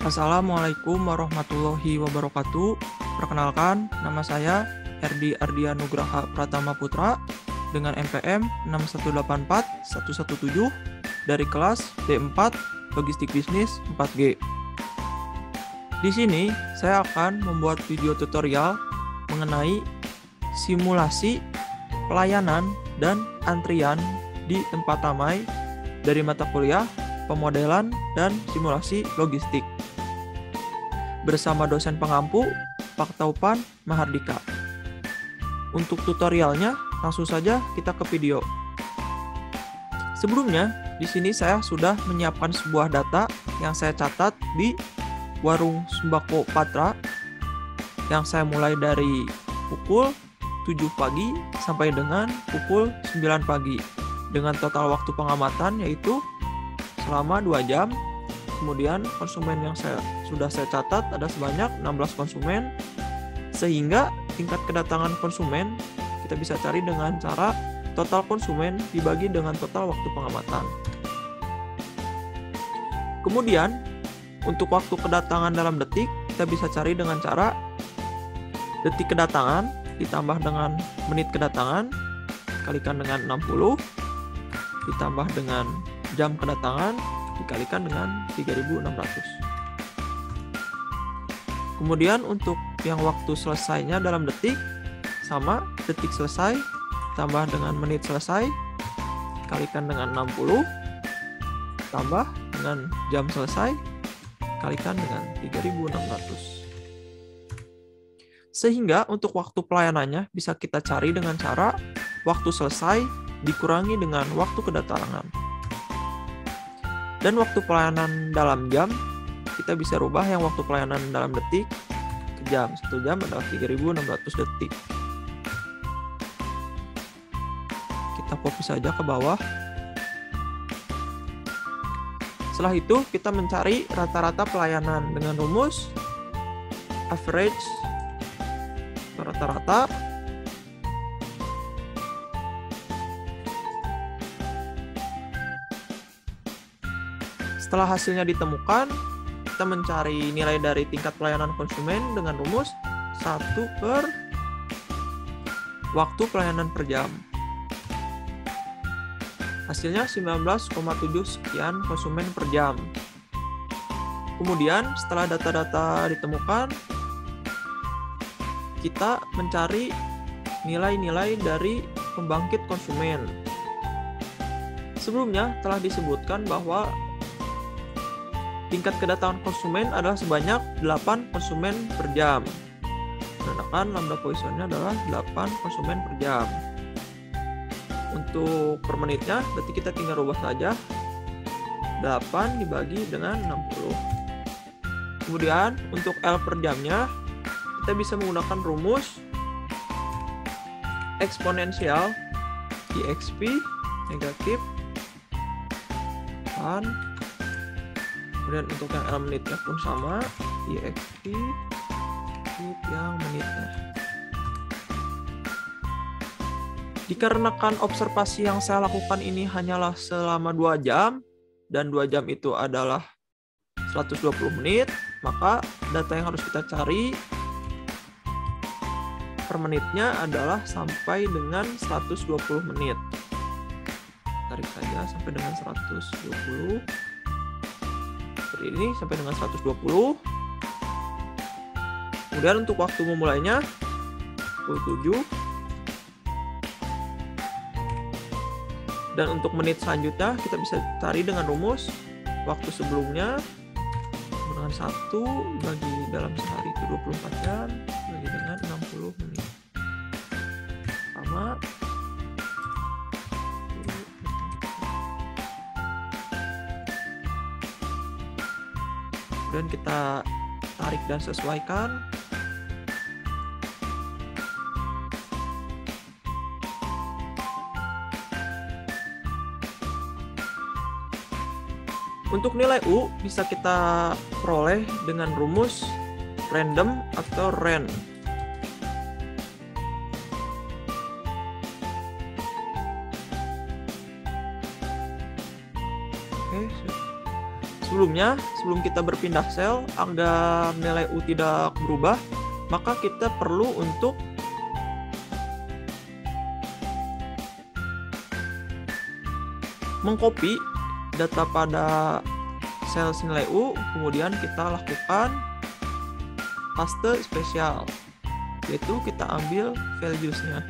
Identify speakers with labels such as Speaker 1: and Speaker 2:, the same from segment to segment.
Speaker 1: Assalamualaikum warahmatullahi wabarakatuh. Perkenalkan, nama saya Erdi Ardianugraha Pratama Putra dengan NPM 6184117 dari kelas D4 Logistik Bisnis 4G. Di sini saya akan membuat video tutorial mengenai simulasi pelayanan dan antrian di tempat ramai dari mata kuliah pemodelan dan simulasi logistik bersama dosen pengampu Pak Taupan Mahardika. Untuk tutorialnya, langsung saja kita ke video. Sebelumnya, di sini saya sudah menyiapkan sebuah data yang saya catat di warung sembako Patra yang saya mulai dari pukul 7 pagi sampai dengan pukul 9 pagi dengan total waktu pengamatan yaitu selama 2 jam. Kemudian konsumen yang sudah saya catat ada sebanyak 16 konsumen, sehingga tingkat kedatangan konsumen kita bisa cari dengan cara total konsumen dibagi dengan total waktu pengamatan. Kemudian untuk waktu kedatangan dalam detik kita bisa cari dengan cara detik kedatangan ditambah dengan menit kedatangan dikalikan dengan 60 ditambah dengan jam kedatangan dikalikan dengan 3.600. Kemudian untuk yang waktu selesainya dalam detik sama detik selesai tambah dengan menit selesai kalikan dengan 60 tambah dengan jam selesai kalikan dengan 3.600. Sehingga untuk waktu pelayanannya bisa kita cari dengan cara waktu selesai dikurangi dengan waktu kedatangan. Dan waktu pelayanan dalam jam, kita bisa rubah yang waktu pelayanan dalam detik ke jam. 1 jam adalah 3.600 detik. Kita copy saja ke bawah. Setelah itu, kita mencari rata-rata pelayanan dengan rumus average rata-rata Setelah hasilnya ditemukan, kita mencari nilai dari tingkat pelayanan konsumen dengan rumus 1 per waktu pelayanan per jam. Hasilnya 19,7 sekian konsumen per jam. Kemudian setelah data-data ditemukan, kita mencari nilai-nilai dari pembangkit konsumen. Sebelumnya telah disebutkan bahwa tingkat kedatangan konsumen adalah sebanyak 8 konsumen per jam. Menandakan lambda Poissonnya adalah 8 konsumen per jam. Untuk per menitnya, berarti kita tinggal rubah saja. 8 dibagi dengan 60. Kemudian, untuk L per jamnya, kita bisa menggunakan rumus eksponensial IXP negatif dan kemudian untuk yang L menitnya pun sama, IXP yang menitnya. Dikarenakan observasi yang saya lakukan ini hanyalah selama 2 jam, dan 2 jam itu adalah 120 menit, maka data yang harus kita cari per menitnya adalah sampai dengan 120 menit. Tarik saja sampai dengan 120. Seperti ini sampai dengan 120. Kemudian untuk waktu memulainya pukul 7. Dan untuk menit selanjutnya kita bisa cari dengan rumus waktu sebelumnya dengan 1 bagi dalam sehari itu 24 jam bagi dengan 60 menit. Sama. Kemudian kita tarik dan sesuaikan. Untuk nilai U bisa kita peroleh dengan rumus random atau RAND. sebelum kita berpindah sel agar nilai U tidak berubah, maka kita perlu untuk mengcopy data pada sel nilai U, kemudian kita lakukan paste spesial, yaitu kita ambil values-nya.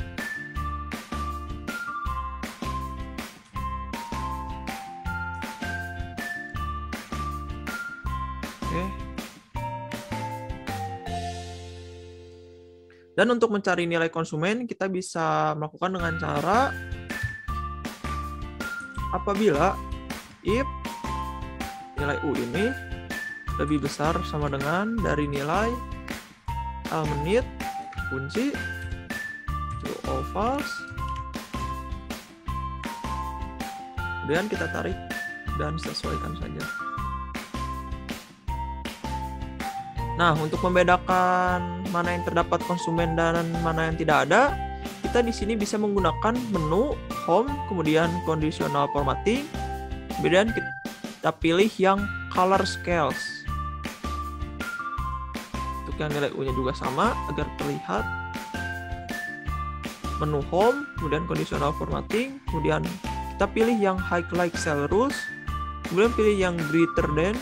Speaker 1: Oke. Dan untuk mencari nilai konsumen, kita bisa melakukan dengan cara apabila if nilai U ini lebih besar sama dengan dari nilai L menit kunci true or false, kemudian kita tarik dan sesuaikan saja. Nah, untuk membedakan mana yang terdapat konsumen dan mana yang tidak ada, kita di sini bisa menggunakan menu home, kemudian conditional formatting, kemudian kita pilih yang color scales. Untuk yang nilai U-nya juga sama agar terlihat. Menu home, kemudian conditional formatting, kemudian kita pilih yang highlight cell rules, kemudian pilih yang greater than,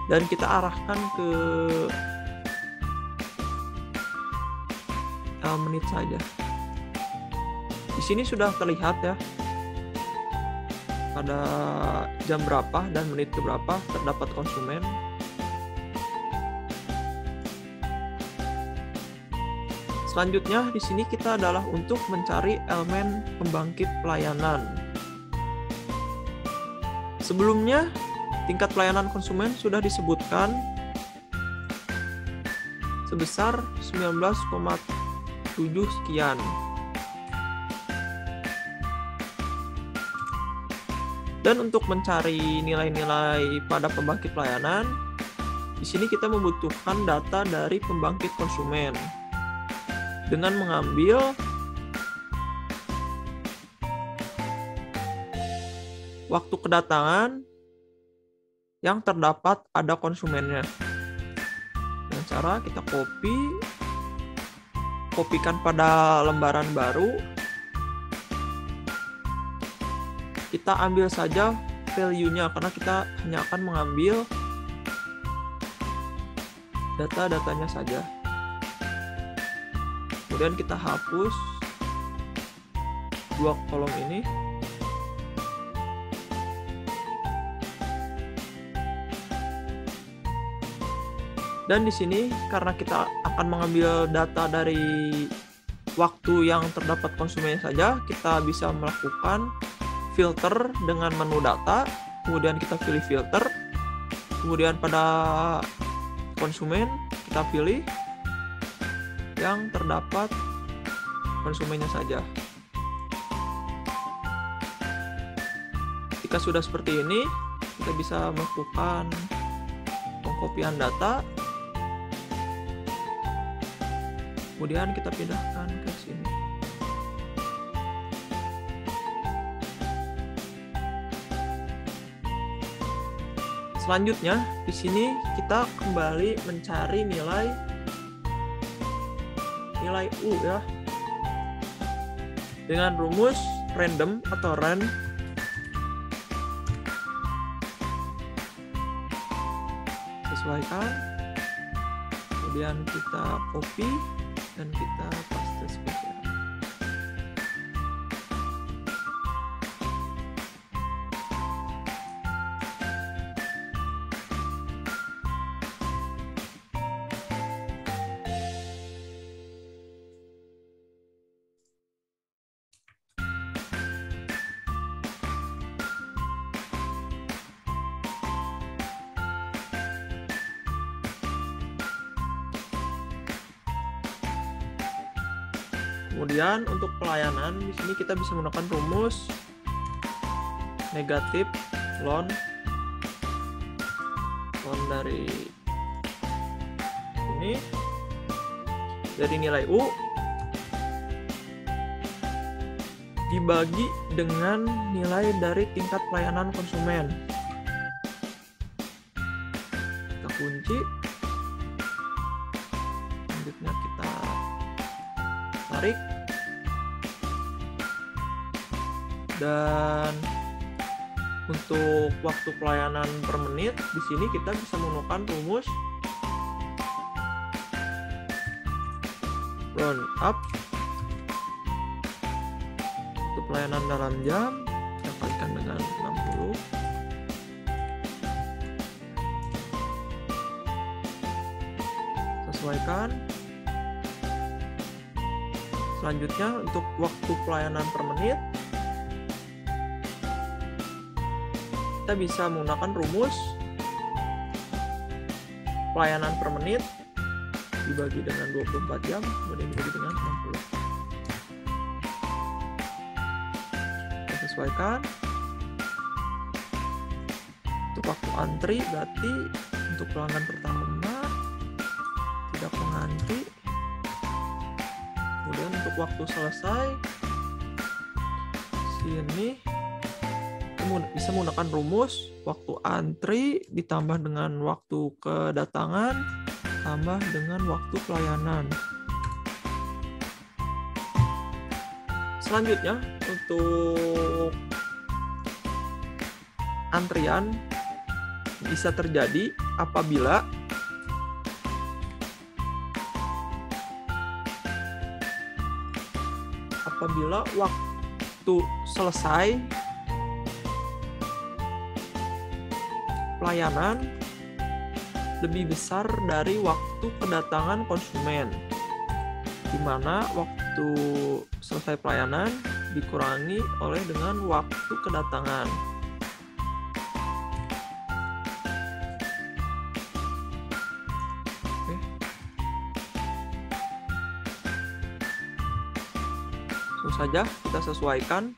Speaker 1: dan kita arahkan ke L menit saja. Di sini sudah terlihat ya pada jam berapa dan menit ke berapa terdapat konsumen. Selanjutnya di sini kita adalah untuk mencari elemen pembangkit pelayanan. Sebelumnya tingkat pelayanan konsumen sudah disebutkan sebesar 19,7 sekian. Dan untuk mencari nilai-nilai pada pembangkit pelayanan, di sini kita membutuhkan data dari pembangkit konsumen dengan mengambil waktu kedatangan yang terdapat ada konsumennya. Dengan cara kita kopikan pada lembaran baru. Kita ambil saja value-nya karena kita hanya akan mengambil data-datanya saja. Kemudian kita hapus dua kolom ini. Dan di sini karena kita akan mengambil data dari waktu yang terdapat konsumennya saja, kita bisa melakukan filter dengan menu data, kemudian kita pilih filter, kemudian pada konsumen kita pilih yang terdapat konsumennya saja. Jika sudah seperti ini, kita bisa melakukan pengkopian data, kemudian kita pindahkan ke sini. Selanjutnya, di sini kita kembali mencari nilai U ya. Dengan rumus random atau ran. Sesuaikan. Kemudian kita copy dan kita paste spesial. Kemudian untuk pelayanan di sini kita bisa menggunakan rumus negatif ln dari ini dari nilai U dibagi dengan nilai dari tingkat pelayanan konsumen. kunci. Selanjutnya kita tarik. Dan untuk waktu pelayanan per menit, di sini kita bisa menggunakan rumus round up. Untuk pelayanan dalam jam, kita kalikan dengan 60. Sesuaikan. Selanjutnya untuk waktu pelayanan per menit, kita bisa menggunakan rumus pelayanan per menit dibagi dengan 24 jam, kemudian dibagi dengan 60. Kita sesuaikan. Untuk waktu antri berarti untuk pelanggan pertama tidak mengantri. Kemudian untuk waktu selesai, sini bisa menggunakan rumus waktu antri ditambah dengan waktu kedatangan tambah dengan waktu pelayanan. Selanjutnya untuk antrian bisa terjadi apabila waktu selesai pelayanan lebih besar dari waktu kedatangan konsumen, di mana waktu selesai pelayanan dikurangi oleh dengan waktu kedatangan. Oke. Langsung saja kita sesuaikan.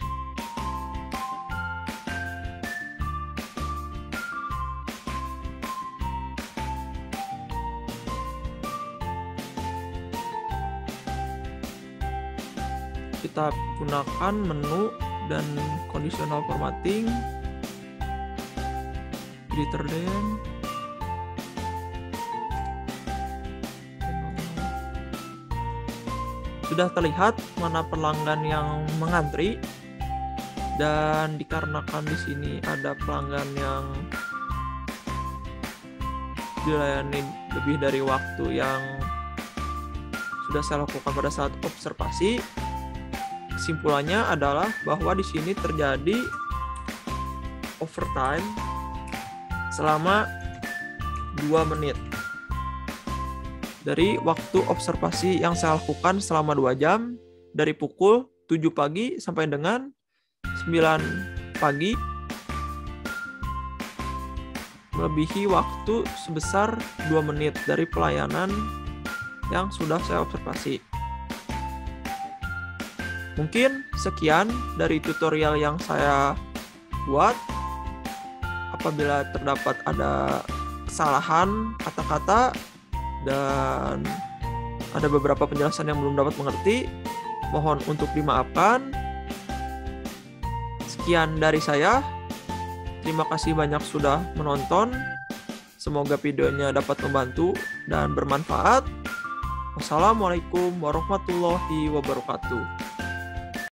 Speaker 1: Kita gunakan menu dan conditional formatting, greater than, sudah terlihat mana pelanggan yang mengantri, dan dikarenakan di sini ada pelanggan yang dilayani lebih dari waktu yang sudah saya lakukan pada saat observasi. Kesimpulannya adalah bahwa di sini terjadi overtime selama 2 menit. Dari waktu observasi yang saya lakukan selama 2 jam, dari pukul 7 pagi sampai dengan 9 pagi, melebihi waktu sebesar 2 menit dari pelayanan yang sudah saya observasi. Mungkin sekian dari tutorial yang saya buat. Apabila terdapat ada kesalahan kata-kata dan ada beberapa penjelasan yang belum dapat mengerti, mohon untuk dimaafkan. Sekian dari saya. Terima kasih banyak sudah menonton. Semoga videonya dapat membantu dan bermanfaat. Wassalamualaikum warahmatullahi wabarakatuh.